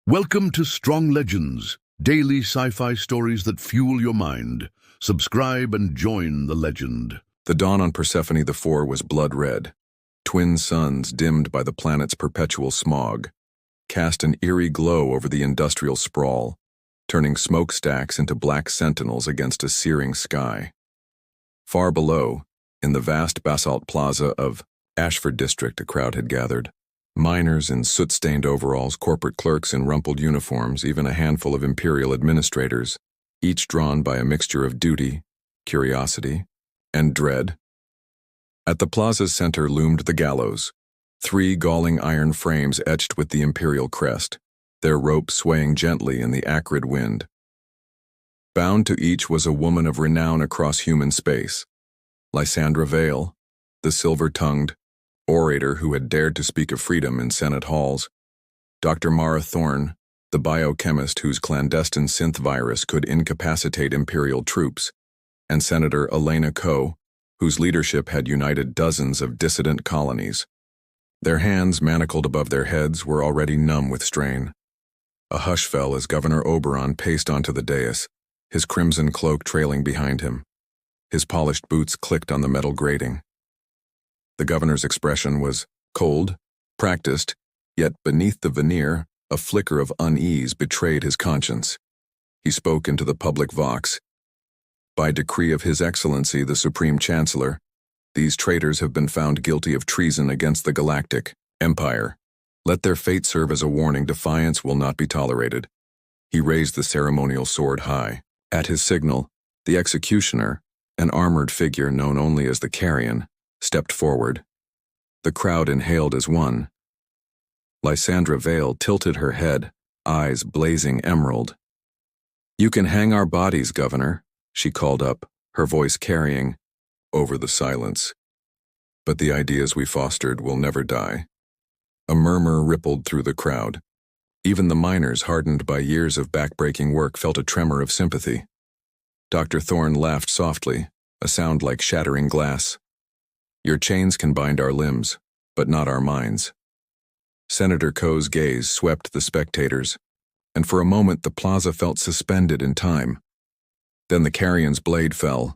Welcome to Strong Legends, daily sci-fi stories that fuel your mind. Subscribe and join the legend. The dawn on Persephone IV was blood red. Twin suns, dimmed by the planet's perpetual smog, cast an eerie glow over the industrial sprawl, turning smokestacks into black sentinels against a searing sky. Far below, in the vast basalt plaza of Ashford District, a crowd had gathered. Miners in soot-stained overalls, corporate clerks in rumpled uniforms, even a handful of imperial administrators, each drawn by a mixture of duty, curiosity, and dread. At the plaza's center loomed the gallows, 3 galling iron frames etched with the imperial crest, their ropes swaying gently in the acrid wind. Bound to each was a woman of renown across human space, Lysandra Vale, the silver-tongued orator who had dared to speak of freedom in Senate halls, Dr. Mara Thorne, the biochemist whose clandestine synth virus could incapacitate imperial troops, and Senator Elena Coe, whose leadership had united dozens of dissident colonies. Their hands, manacled above their heads, were already numb with strain. A hush fell as Governor Oberon paced onto the dais, his crimson cloak trailing behind him. His polished boots clicked on the metal grating. The governor's expression was cold, practiced, yet beneath the veneer, a flicker of unease betrayed his conscience. He spoke into the public vox. By decree of His Excellency, the Supreme Chancellor, these traitors have been found guilty of treason against the Galactic Empire. Let their fate serve as a warning. Defiance will not be tolerated. He raised the ceremonial sword high. At his signal, the executioner, an armored figure known only as the Carrion, stepped forward. The crowd inhaled as one. Lysandra Vale tilted her head, eyes blazing emerald. "You can hang our bodies, Governor," she called up, her voice carrying over the silence. "But the ideas we fostered will never die." A murmur rippled through the crowd. Even the miners, hardened by years of backbreaking work, felt a tremor of sympathy. Dr. Thorne laughed softly, a sound like shattering glass. "Your chains can bind our limbs, but not our minds." Senator Coe's gaze swept the spectators, and for a moment the plaza felt suspended in time. Then the Carrion's blade fell.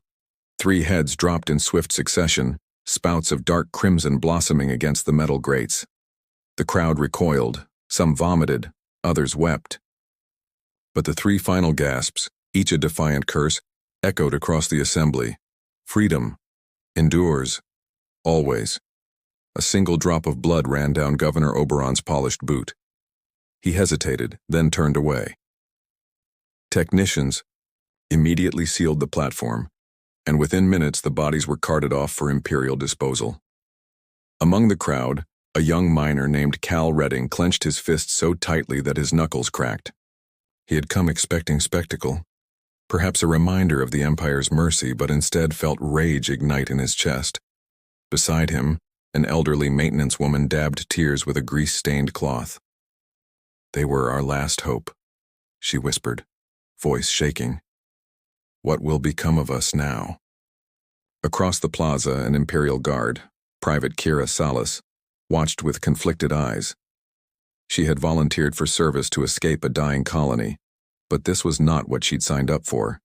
3 heads dropped in swift succession, spouts of dark crimson blossoming against the metal grates. The crowd recoiled, some vomited, others wept. But the 3 final gasps, each a defiant curse, echoed across the assembly. Freedom endures. Always. A single drop of blood ran down Governor Oberon's polished boot. He hesitated, then turned away. Technicians immediately sealed the platform, and within minutes the bodies were carted off for imperial disposal. Among the crowd, a young miner named Cal Redding clenched his fists so tightly that his knuckles cracked. He had come expecting spectacle, perhaps a reminder of the Empire's mercy, but instead felt rage ignite in his chest. Beside him, an elderly maintenance woman dabbed tears with a grease-stained cloth. "They were our last hope," she whispered, voice shaking. "What will become of us now?" Across the plaza, an Imperial Guard, Private Kira Salas, watched with conflicted eyes. She had volunteered for service to escape a dying colony, but this was not what she'd signed up for.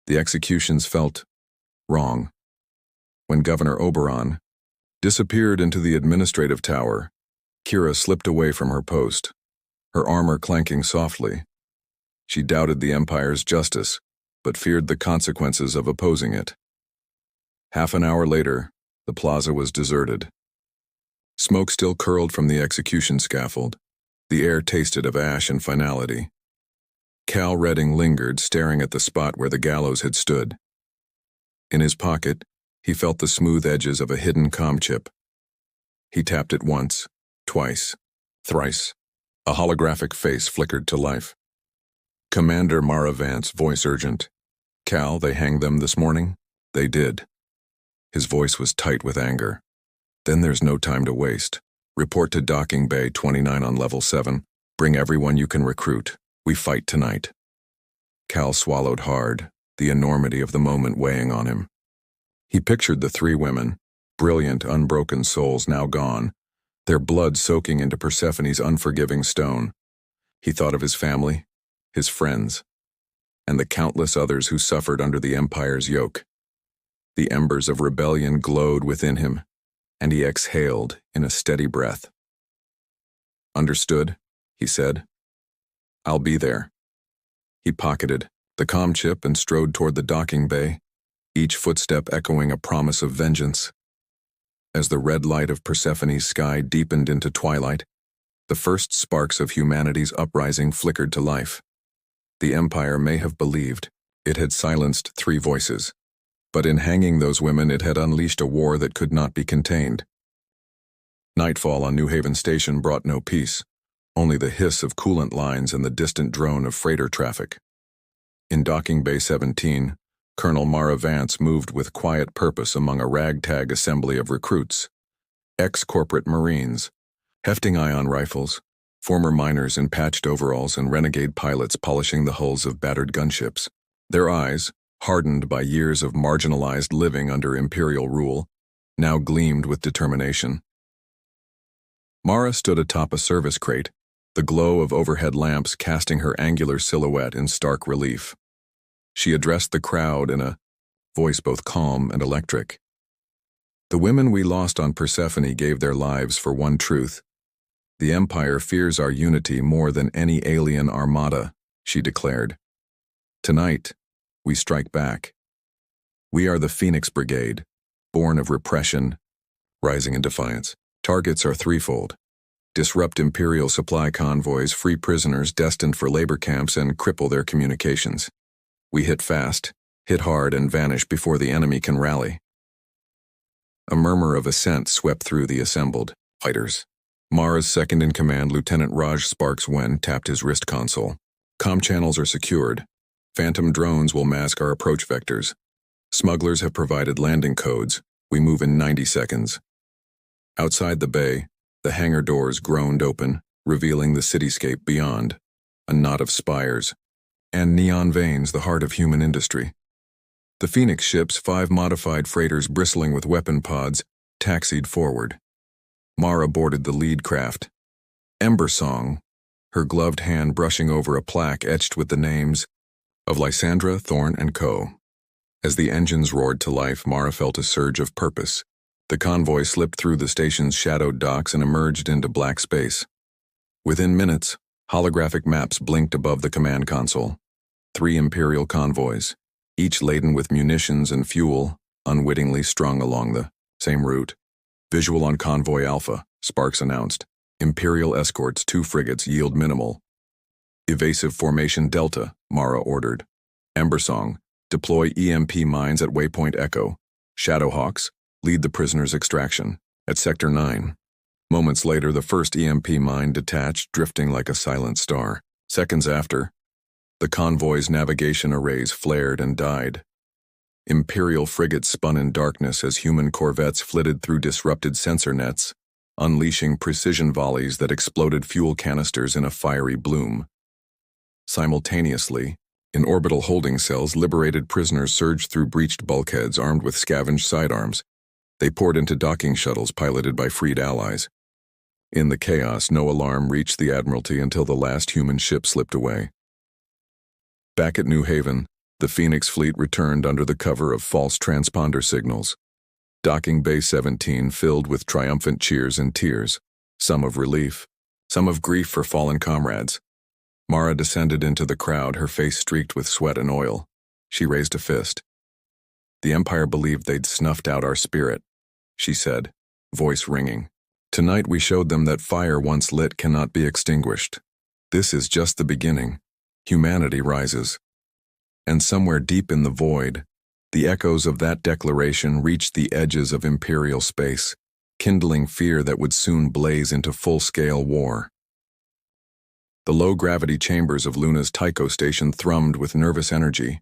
The executions felt wrong. When Governor Oberon disappeared into the administrative tower, Kira slipped away from her post, her armor clanking softly. She doubted the Empire's justice, but feared the consequences of opposing it. Half an hour later, the plaza was deserted. Smoke still curled from the execution scaffold. The air tasted of ash and finality. Cal Redding lingered, staring at the spot where the gallows had stood. In his pocket, he felt the smooth edges of a hidden comm chip. He tapped it once, twice, thrice. A holographic face flickered to life. Commander Mara Vance, voice urgent. "Cal, they hanged them this morning?" "They did." His voice was tight with anger. "Then there's no time to waste. Report to Docking Bay 29 on Level 7. Bring everyone you can recruit. We fight tonight." Cal swallowed hard, the enormity of the moment weighing on him. He pictured the 3 women, brilliant, unbroken souls now gone, their blood soaking into Persephone's unforgiving stone. He thought of his family, his friends, and the countless others who suffered under the Empire's yoke. The embers of rebellion glowed within him, and he exhaled in a steady breath. "Understood," he said. "I'll be there." He pocketed the comm chip and strode toward the docking bay, each footstep echoing a promise of vengeance. As the red light of Persephone's sky deepened into twilight, the first sparks of humanity's uprising flickered to life. The Empire may have believed it had silenced 3 voices, but in hanging those women it had unleashed a war that could not be contained. Nightfall on New Haven Station brought no peace, only the hiss of coolant lines and the distant drone of freighter traffic. In Docking Bay 17, Colonel Mara Vance moved with quiet purpose among a ragtag assembly of recruits, ex-corporate Marines, hefting ion rifles, former miners in patched overalls, and renegade pilots polishing the hulls of battered gunships. Their eyes, hardened by years of marginalized living under Imperial rule, now gleamed with determination. Mara stood atop a service crate, the glow of overhead lamps casting her angular silhouette in stark relief. She addressed the crowd in a voice both calm and electric. "The women we lost on Persephone gave their lives for one truth. The Empire fears our unity more than any alien armada," she declared. "Tonight, we strike back. We are the Phoenix Brigade, born of repression, rising in defiance. Targets are threefold: disrupt Imperial supply convoys, free prisoners destined for labor camps, and cripple their communications. We hit fast, hit hard, and vanish before the enemy can rally." A murmur of assent swept through the assembled fighters. Mara's second-in-command, Lieutenant Raj Sparks Wen, tapped his wrist console. "Comm channels are secured. Phantom drones will mask our approach vectors. Smugglers have provided landing codes. We move in 90 seconds. Outside the bay, the hangar doors groaned open, revealing the cityscape beyond, a knot of spires, and neon veins, the heart of human industry. The Phoenix ships, 5 modified freighters bristling with weapon pods, taxied forward. Mara boarded the lead craft. Ember Song, her gloved hand brushing over a plaque etched with the names of Lysandra, Thorne, and Co. As the engines roared to life, Mara felt a surge of purpose. The convoy slipped through the station's shadowed docks and emerged into black space. Within minutes, holographic maps blinked above the command console. 3 Imperial convoys, each laden with munitions and fuel, unwittingly strung along the same route. "Visual on Convoy Alpha," Sparks announced. "Imperial escorts, 2 frigates yield minimal." "Evasive Formation Delta," Mara ordered. "Embersong, deploy EMP mines at Waypoint Echo. Shadowhawks, lead the prisoners' extraction at Sector 9. Moments later, the first EMP mine detached, drifting like a silent star. Seconds after, the convoy's navigation arrays flared and died. Imperial frigates spun in darkness as human corvettes flitted through disrupted sensor nets, unleashing precision volleys that exploded fuel canisters in a fiery bloom. Simultaneously, in orbital holding cells, liberated prisoners surged through breached bulkheads armed with scavenged sidearms. They poured into docking shuttles piloted by freed allies. In the chaos, no alarm reached the Admiralty until the last human ship slipped away. Back at New Haven, the Phoenix fleet returned under the cover of false transponder signals. Docking Bay 17 filled with triumphant cheers and tears, some of relief, some of grief for fallen comrades. Mara descended into the crowd, her face streaked with sweat and oil. She raised a fist. "The Empire believed they'd snuffed out our spirit," she said, voice ringing. "Tonight we showed them that fire once lit cannot be extinguished. This is just the beginning. Humanity rises." And somewhere deep in the void, the echoes of that declaration reached the edges of Imperial space, kindling fear that would soon blaze into full-scale war. The low-gravity chambers of Luna's Tycho station thrummed with nervous energy.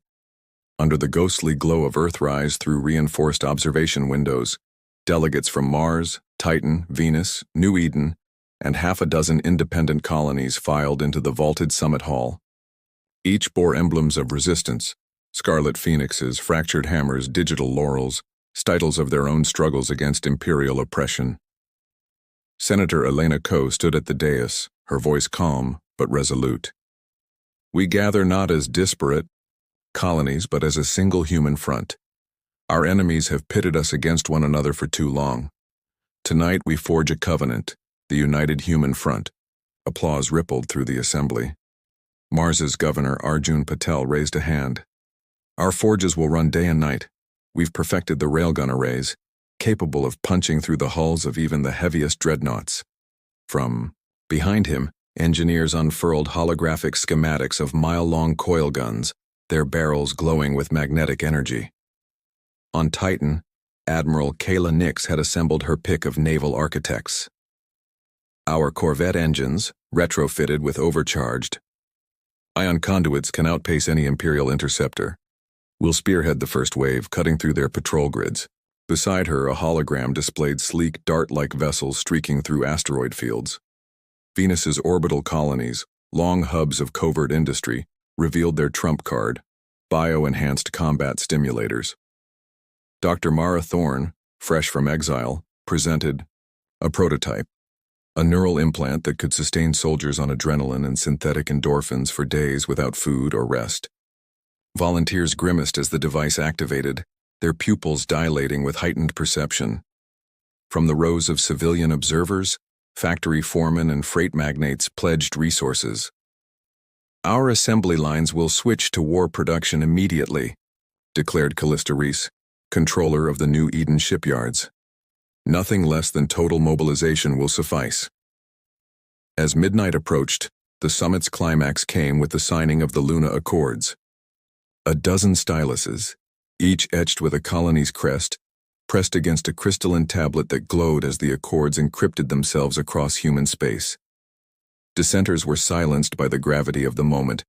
Under the ghostly glow of Earthrise through reinforced observation windows, delegates from Mars, Titan, Venus, New Eden, and half a dozen independent colonies filed into the vaulted summit hall. Each bore emblems of resistance: scarlet phoenixes, fractured hammers, digital laurels, titles of their own struggles against imperial oppression. Senator Elena Coe stood at the dais, her voice calm but resolute. We gather not as disparate colonies, but as a single human front. Our enemies have pitted us against one another for too long. Tonight we forge a covenant, the United Human Front. Applause rippled through the assembly. Mars's governor, Arjun Patel, raised a hand. Our forges will run day and night. We've perfected the railgun arrays, capable of punching through the hulls of even the heaviest dreadnoughts. From behind him, engineers unfurled holographic schematics of mile-long coil guns, their barrels glowing with magnetic energy. On Titan, Admiral Kayla Nix had assembled her pick of naval architects. Our corvette engines, retrofitted with overcharged ion conduits, can outpace any Imperial interceptor. We'll spearhead the first wave, cutting through their patrol grids. Beside her, a hologram displayed sleek, dart-like vessels streaking through asteroid fields. Venus's orbital colonies, long hubs of covert industry, revealed their trump card, bio-enhanced combat stimulators. Dr. Mara Thorne, fresh from exile, presented a prototype, a neural implant that could sustain soldiers on adrenaline and synthetic endorphins for days without food or rest. Volunteers grimaced as the device activated, their pupils dilating with heightened perception. From the rows of civilian observers, factory foremen and freight magnates pledged resources. Our assembly lines will switch to war production immediately, declared Callista Reese, controller of the New Eden shipyards. Nothing less than total mobilization will suffice. As midnight approached, the summit's climax came with the signing of the Luna Accords. A dozen styluses, each etched with a colony's crest, pressed against a crystalline tablet that glowed as the Accords encrypted themselves across human space. Dissenters were silenced by the gravity of the moment.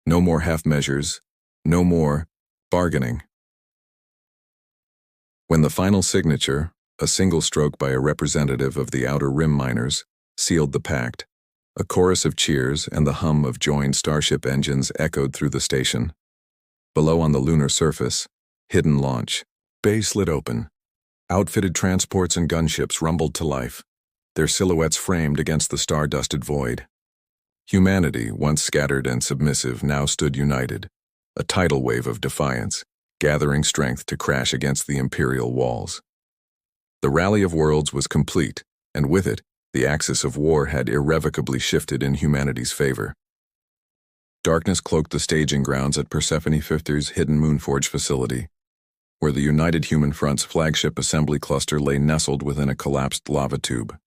No more half measures, no more bargaining. When the final signature, a single stroke by a representative of the Outer Rim miners, sealed the pact, a chorus of cheers and the hum of joined starship engines echoed through the station. Below on the lunar surface, hidden launch bay slid open. Outfitted transports and gunships rumbled to life, their silhouettes framed against the star-dusted void. Humanity, once scattered and submissive, now stood united, a tidal wave of defiance, gathering strength to crash against the Imperial walls. The rally of worlds was complete, and with it, the axis of war had irrevocably shifted in humanity's favor. Darkness cloaked the staging grounds at Persephone Fifter's hidden Moonforge facility, where the United Human Front's flagship assembly cluster lay nestled within a collapsed lava tube.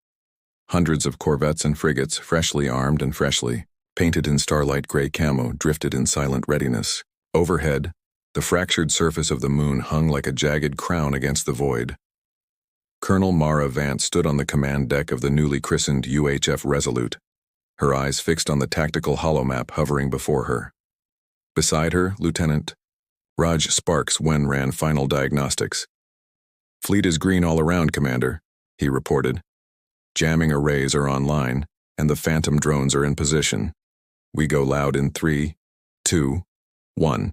Hundreds of corvettes and frigates, freshly armed and freshly painted in starlight gray camo, drifted in silent readiness. Overhead, the fractured surface of the moon hung like a jagged crown against the void. Colonel Mara Vance stood on the command deck of the newly christened UHF Resolute, her eyes fixed on the tactical holomap hovering before her. Beside her, Lieutenant Raj Sparks ran final diagnostics. "Fleet is green all around, Commander," he reported. "Jamming arrays are online, and the Phantom drones are in position. We go loud in 3, 2, 1.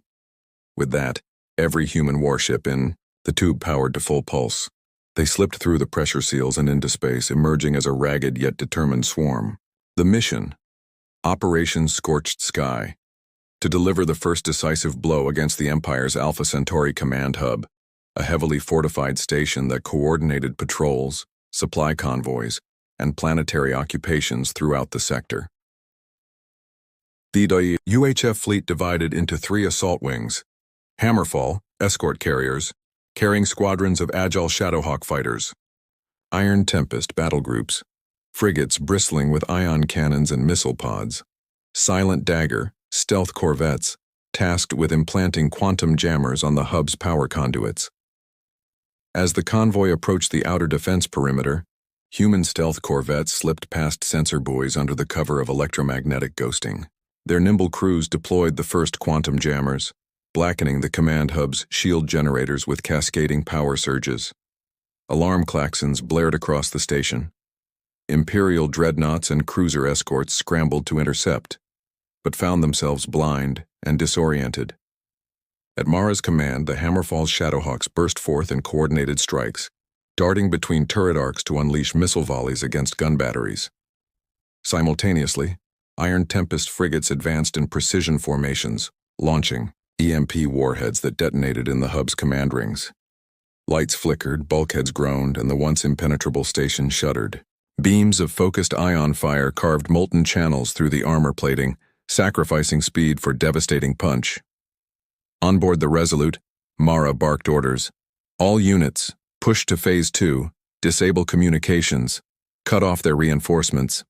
With that, every human warship in the tube powered to full pulse. They slipped through the pressure seals and into space, emerging as a ragged yet determined swarm. The mission, Operation Scorched Sky, to deliver the first decisive blow against the Empire's Alpha Centauri command hub, a heavily fortified station that coordinated patrols, supply convoys, and planetary occupations throughout the sector. The UHF fleet divided into 3 assault wings: Hammerfall, escort carriers, carrying squadrons of agile Shadowhawk fighters; Iron Tempest battle groups, frigates bristling with ion cannons and missile pods; Silent Dagger, stealth corvettes, tasked with implanting quantum jammers on the hub's power conduits. As the convoy approached the outer defense perimeter, human stealth corvettes slipped past sensor buoys under the cover of electromagnetic ghosting. Their nimble crews deployed the first quantum jammers, blackening the command hub's shield generators with cascading power surges. Alarm klaxons blared across the station. Imperial dreadnoughts and cruiser escorts scrambled to intercept, but found themselves blind and disoriented. At Mara's command, the Hammerfall's Shadowhawks burst forth in coordinated strikes, darting between turret arcs to unleash missile volleys against gun batteries. Simultaneously, Iron Tempest frigates advanced in precision formations, launching EMP warheads that detonated in the hub's command rings. Lights flickered, bulkheads groaned, and the once impenetrable station shuddered. Beams of focused ion fire carved molten channels through the armor plating, sacrificing speed for devastating punch. On board the Resolute, Mara barked orders. All units, push to Phase 2, disable communications, cut off their reinforcements.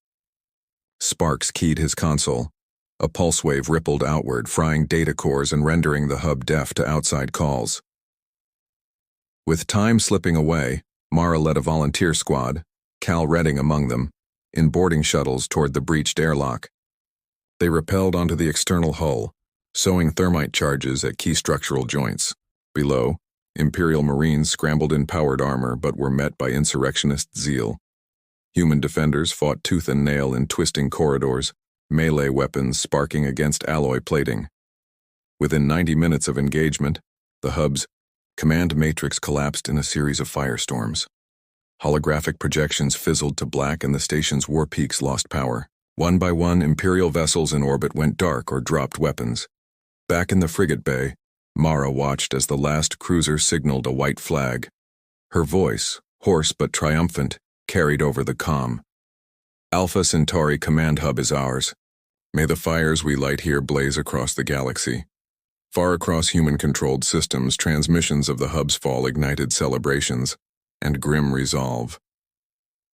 Sparks keyed his console. A pulse wave rippled outward, frying data cores and rendering the hub deaf to outside calls. With time slipping away, Mara led a volunteer squad, Cal Redding among them, in boarding shuttles toward the breached airlock. They rappelled onto the external hull, sowing thermite charges at key structural joints. Below, Imperial Marines scrambled in powered armor but were met by insurrectionist zeal. Human defenders fought tooth and nail in twisting corridors, melee weapons sparking against alloy plating. Within 90 minutes of engagement, the hub's command matrix collapsed in a series of firestorms. Holographic projections fizzled to black and the station's war peaks lost power. One by one, Imperial vessels in orbit went dark or dropped weapons. Back in the frigate bay, Mara watched as the last cruiser signaled a white flag. Her voice, hoarse but triumphant, carried over the comm. Alpha Centauri command hub is ours. May the fires we light here blaze across the galaxy. Far across human-controlled systems, transmissions of the hub's fall ignited celebrations and grim resolve.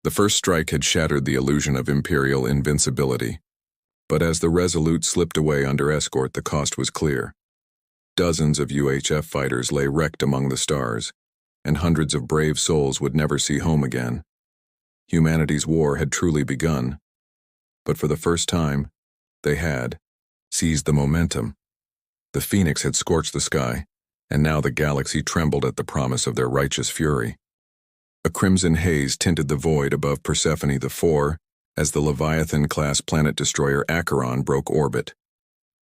The first strike had shattered the illusion of Imperial invincibility. But as the Resolute slipped away under escort, the cost was clear. Dozens of UHF fighters lay wrecked among the stars, and hundreds of brave souls would never see home again. Humanity's war had truly begun. But for the first time, they had seized the momentum. The Phoenix had scorched the sky, and now the galaxy trembled at the promise of their righteous fury. A crimson haze tinted the void above Persephone IV as the Leviathan-class planet destroyer Acheron broke orbit.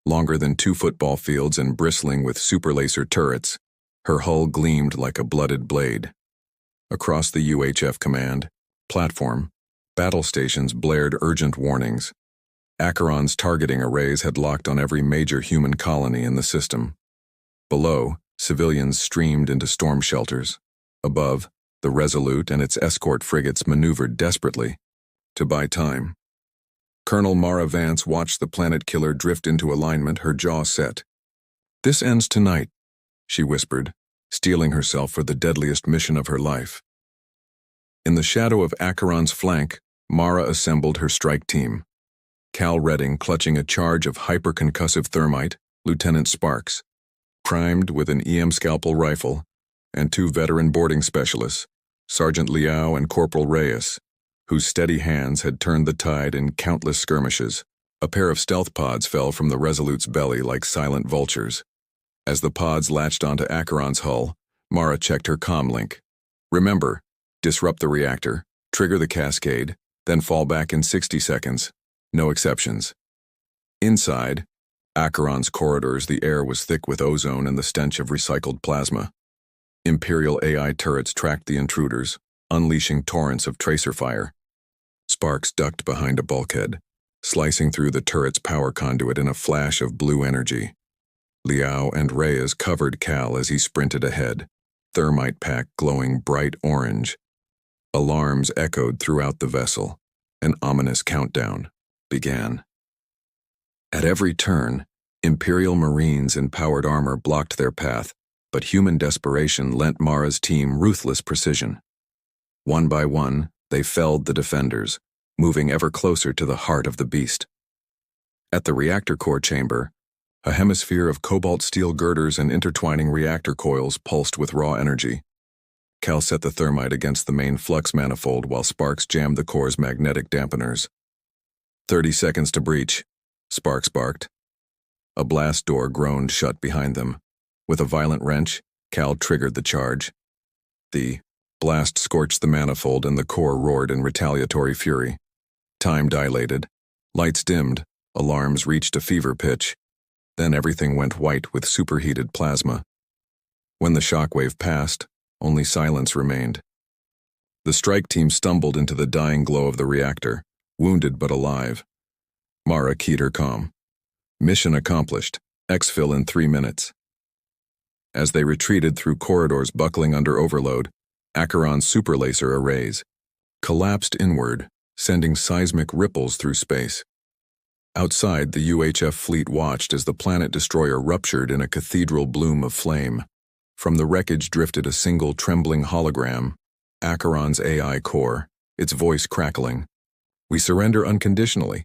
Longer than 2 football fields and bristling with superlaser turrets, her hull gleamed like a blooded blade. Across the UHF command platform, battle stations blared urgent warnings. Acheron's targeting arrays had locked on every major human colony in the system. Below, civilians streamed into storm shelters. Above, the Resolute and its escort frigates maneuvered desperately to buy time. Colonel Mara Vance watched the planet killer drift into alignment, her jaw set. "This ends tonight," she whispered, steeling herself for the deadliest mission of her life. In the shadow of Acheron's flank, Mara assembled her strike team. Cal Redding clutching a charge of hyperconcussive thermite, Lieutenant Sparks, primed with an EM scalpel rifle, and 2 veteran boarding specialists, Sergeant Liao and Corporal Reyes, whose steady hands had turned the tide in countless skirmishes. A pair of stealth pods fell from the Resolute's belly like silent vultures. As the pods latched onto Acheron's hull, Mara checked her comm link. "Remember, disrupt the reactor, trigger the cascade, then fall back in 60 seconds. No exceptions." Inside Acheron's corridors, the air was thick with ozone and the stench of recycled plasma. Imperial AI turrets tracked the intruders, unleashing torrents of tracer fire. Sparks ducked behind a bulkhead, slicing through the turret's power conduit in a flash of blue energy. Liao and Reyes covered Cal as he sprinted ahead, thermite pack glowing bright orange. Alarms echoed throughout the vessel. An ominous countdown began. At every turn, Imperial Marines in powered armor blocked their path, but human desperation lent Mara's team ruthless precision. One by one, they felled the defenders, moving ever closer to the heart of the beast. At the reactor core chamber, a hemisphere of cobalt steel girders and intertwining reactor coils pulsed with raw energy. Cal set the thermite against the main flux manifold while Sparks jammed the core's magnetic dampeners. 30 seconds to breach, Sparks barked. A blast door groaned shut behind them. With a violent wrench, Cal triggered the charge. The blast scorched the manifold and the core roared in retaliatory fury. Time dilated. Lights dimmed. Alarms reached a fever pitch. Then everything went white with superheated plasma. When the shockwave passed, only silence remained. The strike team stumbled into the dying glow of the reactor, wounded but alive. Mara keyed her comm. Mission accomplished. Exfil in 3 minutes. As they retreated through corridors buckling under overload, Acheron's superlaser arrays collapsed inward, sending seismic ripples through space. Outside, the UHF fleet watched as the planet destroyer ruptured in a cathedral bloom of flame. From the wreckage drifted a single trembling hologram, Acheron's AI core, its voice crackling. "We surrender unconditionally."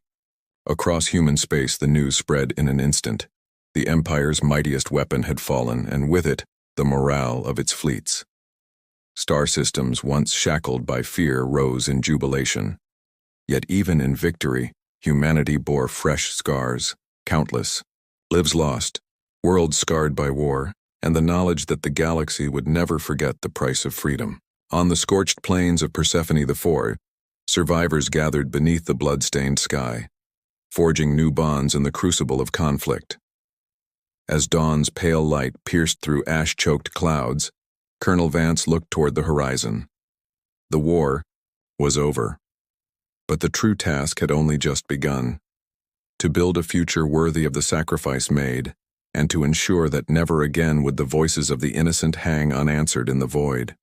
Across human space, the news spread in an instant. The Empire's mightiest weapon had fallen, and with it, the morale of its fleets. Star systems once shackled by fear rose in jubilation. Yet even in victory, humanity bore fresh scars, countless. Lives lost, worlds scarred by war, and the knowledge that the galaxy would never forget the price of freedom. On the scorched plains of Persephone IV, survivors gathered beneath the blood-stained sky, forging new bonds in the crucible of conflict. As dawn's pale light pierced through ash-choked clouds, Colonel Vance looked toward the horizon. The war was over. But the true task had only just begun. To build a future worthy of the sacrifice made, and to ensure that never again would the voices of the innocent hang unanswered in the void.